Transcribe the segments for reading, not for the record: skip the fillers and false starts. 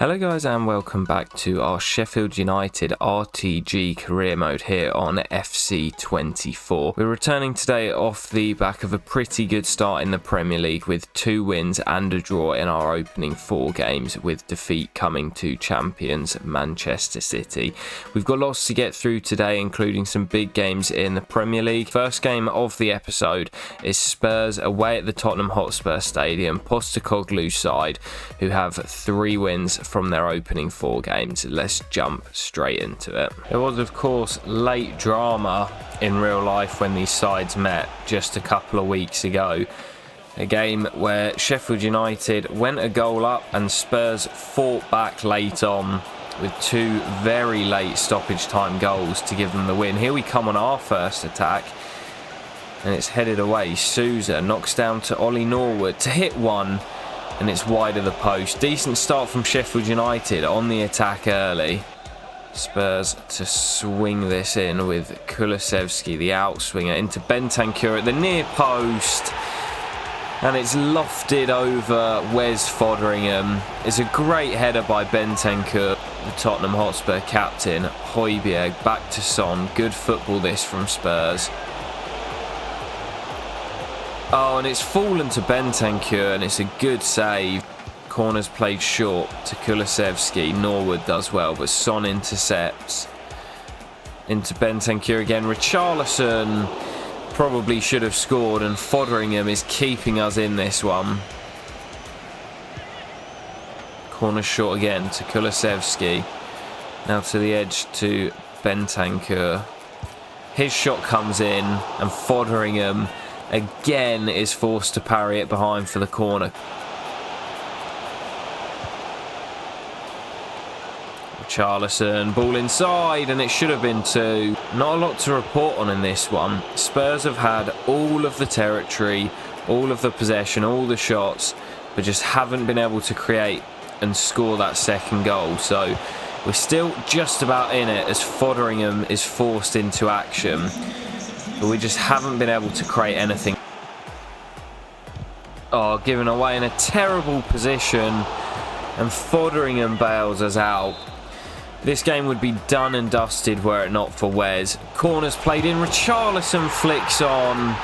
Hello guys and welcome back to our Sheffield United RTG career mode here on FC24. We're returning today off the back of a pretty good start in the Premier League with 2 wins and a draw in our opening 4 games, with defeat coming to champions Manchester City. We've got lots to get through today, including some big games in the Premier League. First game of the episode is Spurs away at the Tottenham Hotspur Stadium, Postecoglou's side, who have 3 wins from their opening 4 games. Let's jump straight into it. There was of course late drama in real life when these sides met just a couple of weeks ago. A game where Sheffield United went a goal up and Spurs fought back late on with 2 very late stoppage time goals to give them the win. Here we come on our first attack and it's headed away. Souza knocks down to Ollie Norwood to hit one, and it's wide of the post. Decent start from Sheffield United on the attack early. Spurs to swing this in with Kulusevski, the outswinger, into Bentancur at the near post. And it's lofted over Wes Foderingham. It's a great header by Bentancur, the Tottenham Hotspur captain. Højbjerg back to Son. Good football this from Spurs. Oh, and it's fallen to Bentancur, and it's a good save. Corner's played short to Kulusevski. Norwood does well, but Son intercepts. Into Bentancur again. Richarlison probably should have scored, and Foderingham is keeping us in this one. Corner short again to Kulusevski. Now to the edge to Bentancur. His shot comes in, and Foderingham again is forced to parry it behind for the corner. Richarlison, ball inside, and it should have been 2. Not a lot to report on in this one. Spurs have had all of the territory, all of the possession, all the shots, but just haven't been able to create and score that second goal. So we're still just about in it as Foderingham is forced into action, but we just haven't been able to create anything. Oh, given away in a terrible position, and Foderingham bails us out. This game would be done and dusted were it not for Wes. Corners played in, Richarlison flicks on,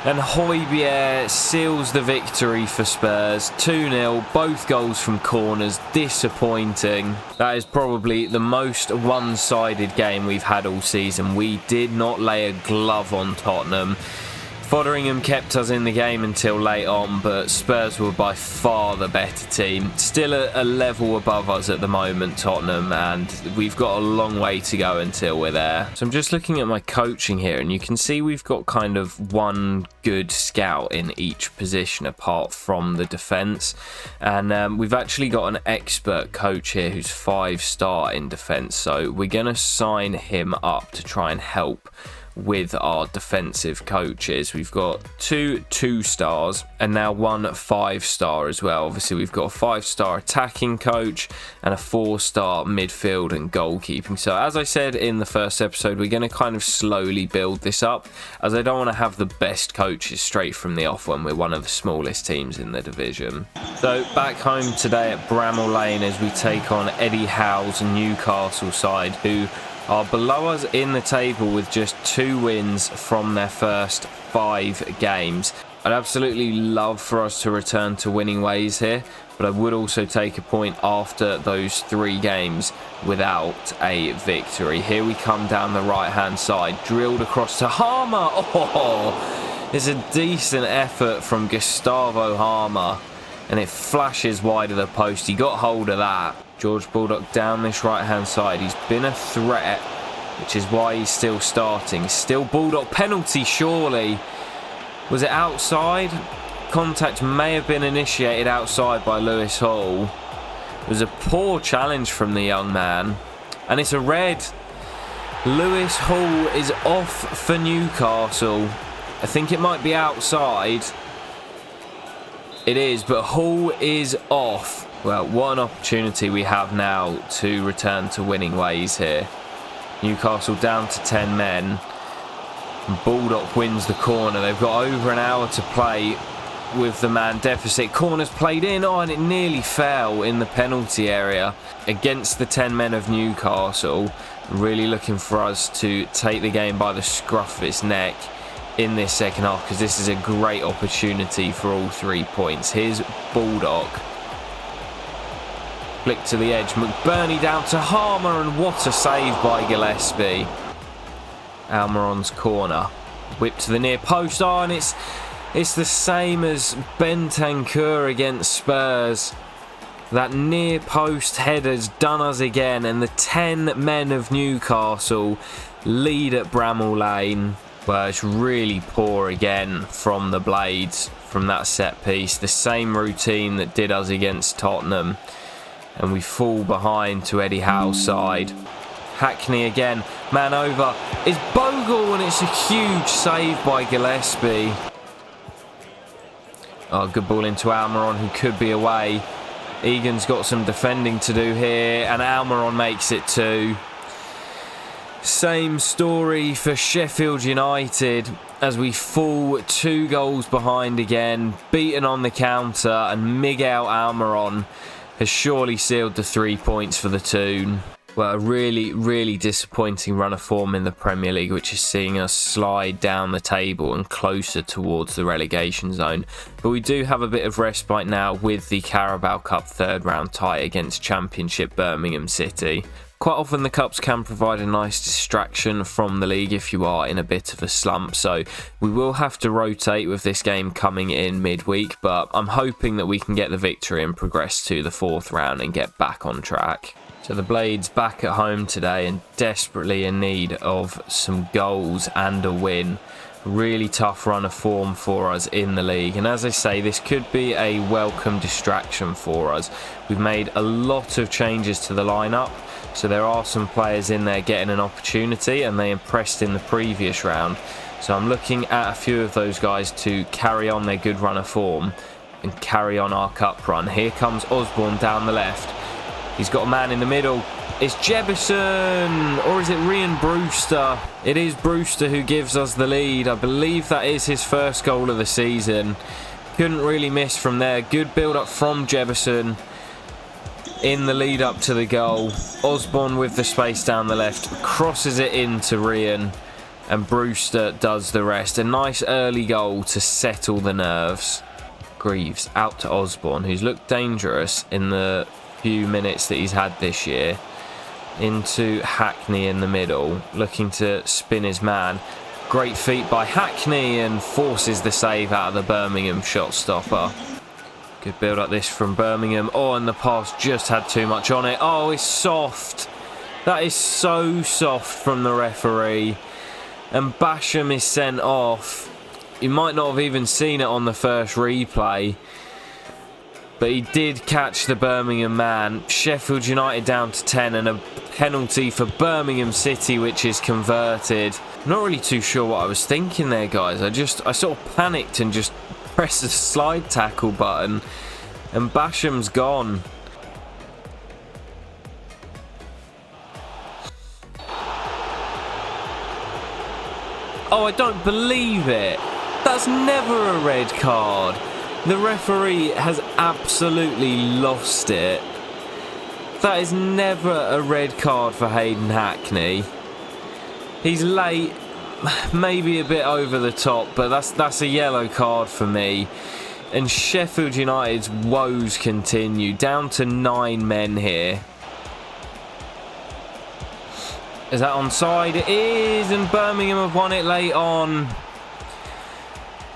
and Højbjerg seals the victory for Spurs. 2-0, both goals from corners. Disappointing. That is probably the most one-sided game we've had all season. We did not lay a glove on Tottenham. Foderingham kept us in the game until late on, but Spurs were by far the better team. Still a level above us at the moment, Tottenham, and we've got a long way to go until we're there. So I'm just looking at my coaching here, and you can see we've got kind of one good scout in each position apart from the defence. And we've actually got an expert coach here who's 5-star in defence, so we're going to sign him up to try and help with our defensive coaches. We've got 2 2-stars and now 1 5-star as well. Obviously we've got a 5-star attacking coach and a 4-star midfield and goalkeeping. So as I said in the first episode, we're going to kind of slowly build this up, as I don't want to have the best coaches straight from the off when we're one of the smallest teams in the division. So back home today at Bramall Lane as we take on Eddie Howe's Newcastle side, who are below us in the table with just 2 wins from their first 5 games. I'd absolutely love for us to return to winning ways here, but I would also take a point after those 3 games without a victory. Here we come down the right hand side, drilled across to Harmer. Oh, it's a decent effort from Gustavo Harmer, and it flashes wide of the post. He got hold of that. George Baldock down this right hand side. He's been a threat, which is why he's still starting. Still Baldock, penalty surely. Was it outside? Contact may have been initiated outside by Lewis Hall. It was a poor challenge from the young man, and it's a red. Lewis Hall is off for Newcastle. I think it might be outside. It is, but Hall is off. Well, what an opportunity we have now to return to winning ways here. Newcastle down to 10 men. Baldock wins the corner. They've got over an hour to play. with the man deficit. Corner's played in, and it nearly fell in the penalty area against the 10 men of Newcastle. Really looking for us to take the game by the scruff of its neck in this second half, because this is a great opportunity for all 3 points. Here's Baldock. Flick to the edge. McBurney down to Harmer, and what a save by Gillespie. Almiron's corner. Whip to the near post. And it's the same as Bentancur against Spurs. That near post header's done us again, and the 10 men of Newcastle lead at Bramall Lane. Well, it's really poor again from the Blades from that set piece. The same routine that did us against Tottenham. And we fall behind to Eddie Howe's side. Hackney again, man over. It's Bogle, and it's a huge save by Gillespie. Oh, good ball into Almiron, who could be away. Egan's got some defending to do here, and Almiron makes it 2. Same story for Sheffield United as we fall 2 goals behind again. Beaten on the counter, and Miguel Almiron has surely sealed the 3 points for the Toon. Well, a really, really disappointing run of form in the Premier League, which is seeing us slide down the table and closer towards the relegation zone. But we do have a bit of respite now with the Carabao Cup third round tie against Championship Birmingham City. Quite often the Cups can provide a nice distraction from the league if you are in a bit of a slump, so we will have to rotate with this game coming in midweek, but I'm hoping that we can get the victory and progress to the 4th round and get back on track. So the Blades back at home today and desperately in need of some goals and a win. Really tough run of form for us in the league, and as I say, this could be a welcome distraction for us. We've made a lot of changes to the lineup, so there are some players in there getting an opportunity, and they impressed in the previous round. So I'm looking at a few of those guys to carry on their good run of form and carry on our cup run. Here comes Osborne down the left. He's got a man in the middle. It's Jebison, or is it Ryan Brewster? It is Brewster who gives us the lead. I believe that is his first goal of the season. Couldn't really miss from there. Good build-up from Jebison in the lead up to the goal. Osborne with the space down the left, crosses it into Ryan, and Brewster does the rest. A nice early goal to settle the nerves. Greaves out to Osborne, who's looked dangerous in the few minutes that he's had this year. Into Hackney in the middle, looking to spin his man. Great feat by Hackney, and forces the save out of the Birmingham shot stopper. Good build up this from Birmingham. And the pass just had too much on it. It's soft. That is so soft from the referee. And Basham is sent off. You might not have even seen it on the first replay, but he did catch the Birmingham man. Sheffield United down to 10, and a penalty for Birmingham City, which is converted. I'm not really too sure what I was thinking there, guys. I sort of panicked and just pressed the slide tackle button, and Basham's gone. I don't believe it. That's never a red card. The referee has absolutely lost it. That is never a red card for Hayden Hackney. He's late, maybe a bit over the top, but that's a yellow card for me. And Sheffield United's woes continue. Down to 9 men here. Is that onside? It is, and Birmingham have won it late on.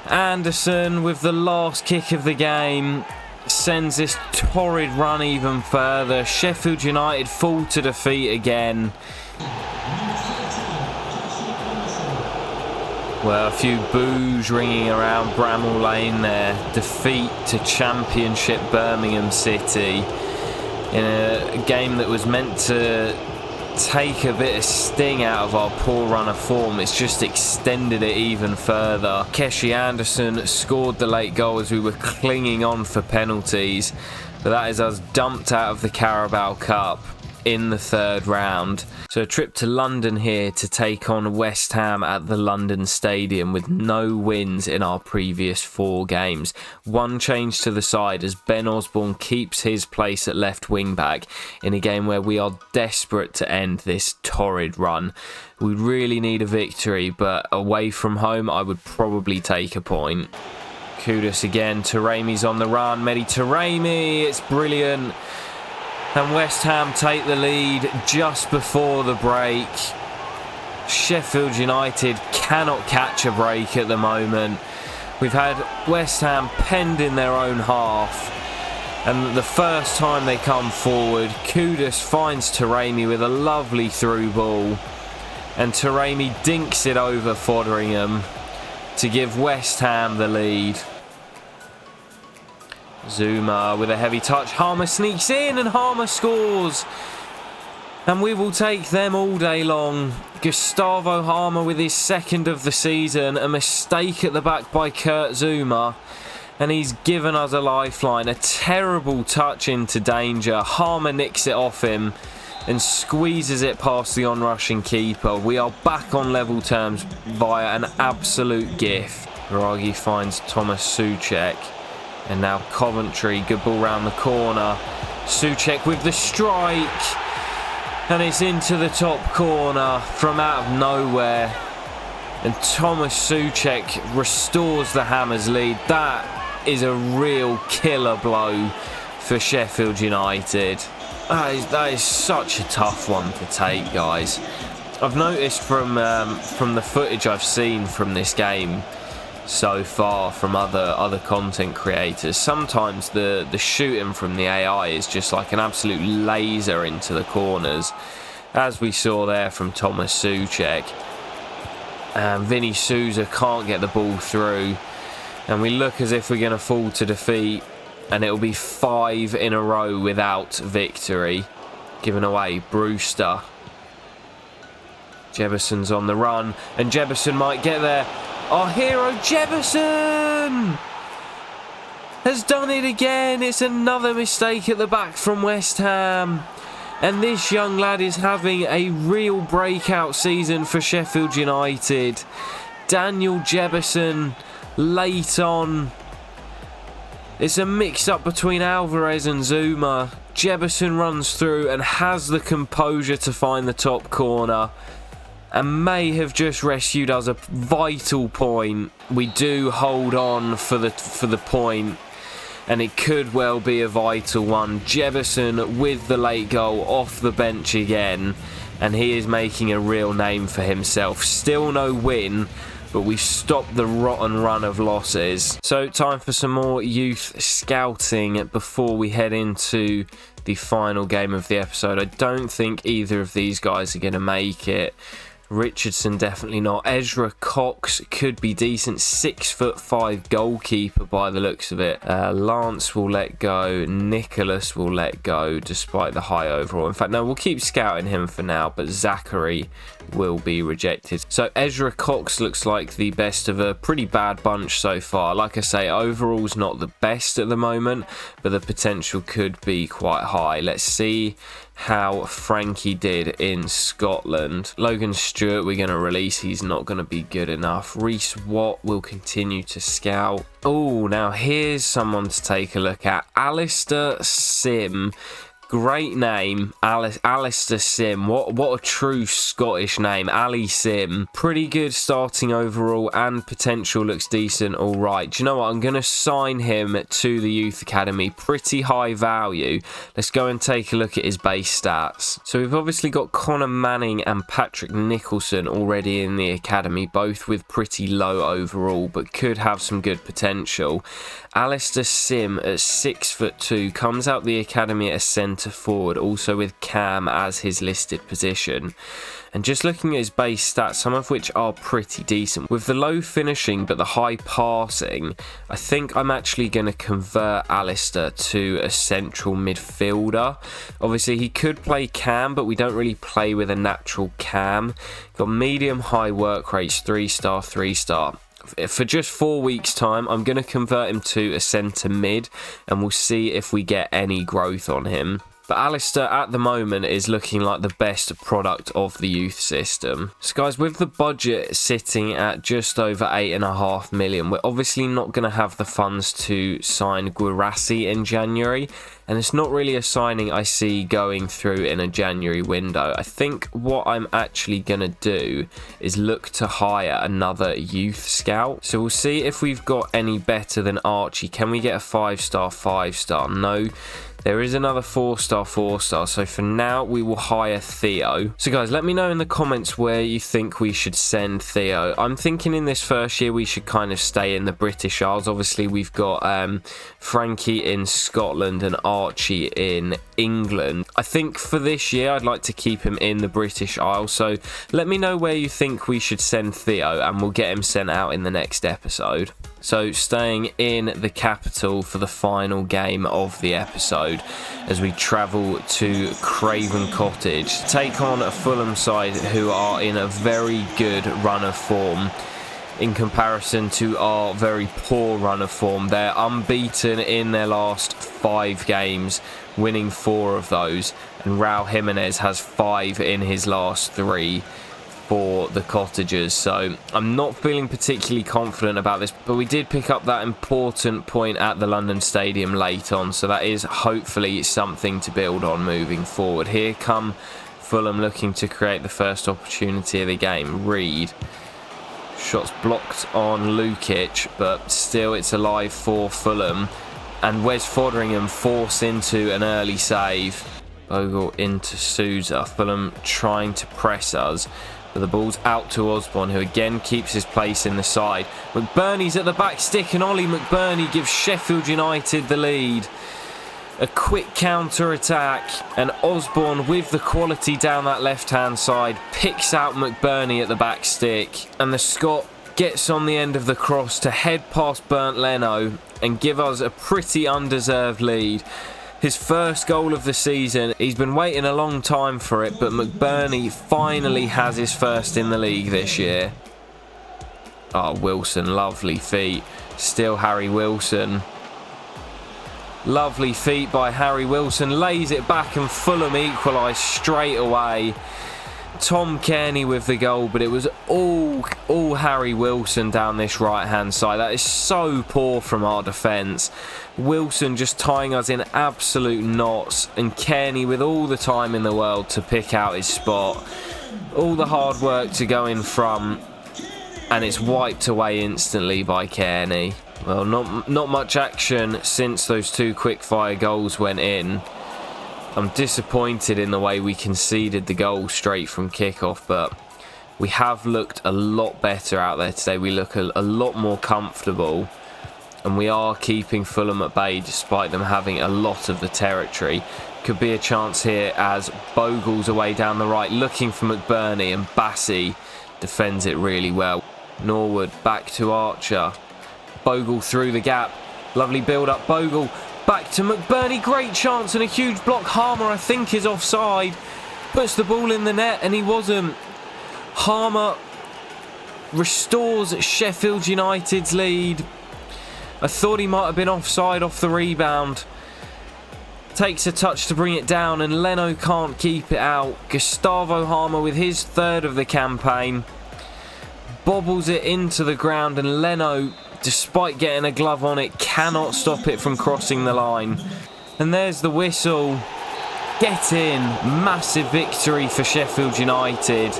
Anderson with the last kick of the game sends this torrid run even further. Sheffield United fall to defeat again. Well, a few boos ringing around Bramall Lane there. Defeat to Championship Birmingham City in a game that was meant to take a bit of sting out of our poor run of form. It's just extended it even further. Keshi Anderson scored the late goal as we were clinging on for penalties, but that is us dumped out of the Carabao Cup. in the third round. So a trip to London here to take on West Ham at the London Stadium with no wins in our previous 4 games. One change to the side as Ben Osborne keeps his place at left wing back in a game where we are desperate to end this torrid run. We really need a victory, but away from home I would probably take a point. Kudus again, Taremi's on the run, Mehdi Taremi, it's brilliant. And West Ham take the lead just before the break. Sheffield United cannot catch a break at the moment. We've had West Ham penned in their own half. And the first time they come forward, Kudus finds Taremi with a lovely through ball. And Taremi dinks it over Foderingham to give West Ham the lead. Zuma with a heavy touch. Harmer sneaks in and Harmer scores. And we will take them all day long. Gustavo Harmer with his 2nd of the season. A mistake at the back by Kurt Zuma. And he's given us a lifeline. A terrible touch into danger. Harmer nicks it off him and squeezes it past the onrushing keeper. We are back on level terms via an absolute gift. Biragi finds Thomas Souček. And now Coventry, good ball round the corner. Souček with the strike. And it's into the top corner from out of nowhere. And Thomas Souček restores the Hammers lead. That is a real killer blow for Sheffield United. That is such a tough one to take, guys. I've noticed from the footage I've seen from this game so far from other content creators, sometimes the shooting from the AI is just like an absolute laser into the corners, as we saw there from Thomas Souček. And Vinny Souza can't get the ball through, and we look as if we're going to fall to defeat, and it'll be 5 in a row without victory. Given away, Brewster. Jebuson's on the run, and Jebuson might get there. Our hero Jebuson has done it again. It's another mistake at the back from West Ham. And this young lad is having a real breakout season for Sheffield United. Daniel Jebuson late on. It's a mix-up between Alvarez and Zuma. Jebuson runs through and has the composure to find the top corner. And may have just rescued us a vital point. We do hold on for the point, and it could well be a vital one. Jebuson with the late goal off the bench again, and he is making a real name for himself. Still no win, but we've stopped the rotten run of losses. So time for some more youth scouting before we head into the final game of the episode. I don't think either of these guys are going to make it. Richardson definitely not. Ezra Cox could be decent. 6'5" goalkeeper by the looks of it. Lance will let go. Nicholas will let go despite the high overall. In fact, no, we'll keep scouting him for now, but Zachary will be rejected. So Ezra Cox looks like the best of a pretty bad bunch so far. Like I say, overall's not the best at the moment, but the potential could be quite high. Let's see how Frankie did in Scotland. Logan Stewart we're going to release. He's not going to be good enough. Reece Watt will continue to scout. Oh, now here's someone to take a look at. Alistair Sim. Great name, Alistair Sim. What a true Scottish name, Ali Sim. Pretty good starting overall, and potential looks decent. All right, do you know what? I'm going to sign him to the youth academy. Pretty high value. Let's go and take a look at his base stats. So we've obviously got Connor Manning and Patrick Nicholson already in the academy, both with pretty low overall, but could have some good potential. Alistair Sim at 6'2" comes out the academy at a centre forward, also with Cam as his listed position. And just looking at his base stats, some of which are pretty decent. With the low finishing but the high passing, I think I'm actually going to convert Alistair to a central midfielder. Obviously he could play Cam, but we don't really play with a natural Cam. Got medium high work rates, 3-star, 3-star. For just 4 weeks time, I'm going to convert him to a centre mid, and we'll see if we get any growth on him. But Alistair at the moment is looking like the best product of the youth system. So guys, with the budget sitting at just over 8.5 million, we're obviously not going to have the funds to sign Guirassy in January. And it's not really a signing I see going through in a January window. I think what I'm actually going to do is look to hire another youth scout. So we'll see if we've got any better than Archie. Can we get a 5-star, 5-star? No. There is another 4-star, 4-star. So for now, we will hire Theo. So guys, let me know in the comments where you think we should send Theo. I'm thinking in this first year, we should kind of stay in the British Isles. Obviously, we've got Frankie in Scotland and Archie in England. I think for this year, I'd like to keep him in the British Isles. So let me know where you think we should send Theo, and we'll get him sent out in the next episode. So staying in the capital for the final game of the episode as we travel to Craven Cottage to take on a Fulham side who are in a very good run of form in comparison to our very poor run of form. They're unbeaten in their last 5 games, winning 4 of those, and Raul Jimenez has 5 in his last 3 for the Cottagers. So I'm not feeling particularly confident about this, but we did pick up that important point at the London Stadium late on, so that is hopefully something to build on moving forward. Here come Fulham looking to create the first opportunity of the game. Reed. Shots blocked on Lukic, but still it's alive for Fulham. And Wes Foderingham force into an early save. Bogle into Souza. Fulham trying to press us. But the ball's out to Osborne, who again keeps his place in the side. McBurney's at the back stick, and Ollie McBurney gives Sheffield United the lead. A quick counter-attack, and Osborne, with the quality down that left-hand side, picks out McBurney at the back stick. And the Scot gets on the end of the cross to head past Bernd Leno and give us a pretty undeserved lead. His first goal of the season. He's been waiting a long time for it, but McBurney finally has his first in the league this year. Oh, Wilson, lovely feet. Still Harry Wilson. Lovely feet by Harry Wilson. Lays it back and Fulham equalise straight away. Tom Kearney with the goal, but it was all Harry Wilson down this right-hand side. That is so poor from our defence. Wilson just tying us in absolute knots, and Kearney with all the time in the world to pick out his spot. All the hard work to go in front, and it's wiped away instantly by Kearney. Well, not much action since those 2 quick-fire goals went in. I'm disappointed in the way we conceded the goal straight from kickoff, but we have looked a lot better out there today. We look a lot more comfortable, and we are keeping Fulham at bay despite them having a lot of the territory. Could be a chance here as Bogle's away down the right looking for McBurney, and Bassey defends it really well. Norwood back to Archer. Bogle through the gap. Lovely build-up. Bogle back to McBurney. Great chance and a huge block. Harmer, I think, is offside. Puts the ball in the net, and he wasn't. Harmer restores Sheffield United's lead. I thought he might have been offside off the rebound. Takes a touch to bring it down, and Leno can't keep it out. Gustavo Harmer with his 3rd of the campaign. Bobbles it into the ground, and Leno, despite getting a glove on it, cannot stop it from crossing the line. And there's the whistle. Get in. Massive victory for Sheffield United.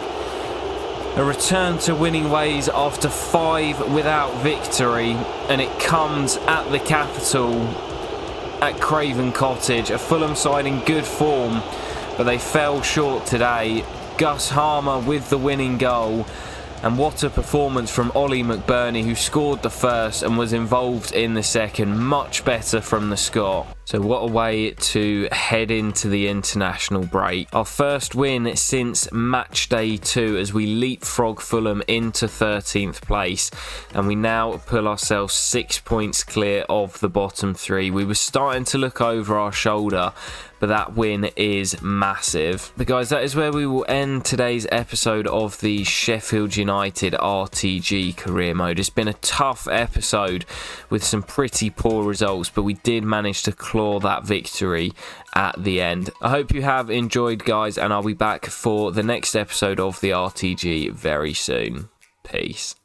A return to winning ways after 5 without victory, and it comes at the capital at Craven Cottage. A Fulham side in good form, but they fell short today. Gus Harmer with the winning goal. And what a performance from Ollie McBurney, who scored the first and was involved in the second. Much better from the Scot. So what a way to head into the international break. Our first win since match day 2 as we leapfrog Fulham into 13th place. And we now pull ourselves 6 points clear of the bottom 3. We were starting to look over our shoulder, but that win is massive. But guys, that is where we will end today's episode of the Sheffield United RTG career mode. It's been a tough episode with some pretty poor results, but we did manage to claw that victory at the end. I hope you have enjoyed, guys, and I'll be back for the next episode of the RTG very soon. Peace.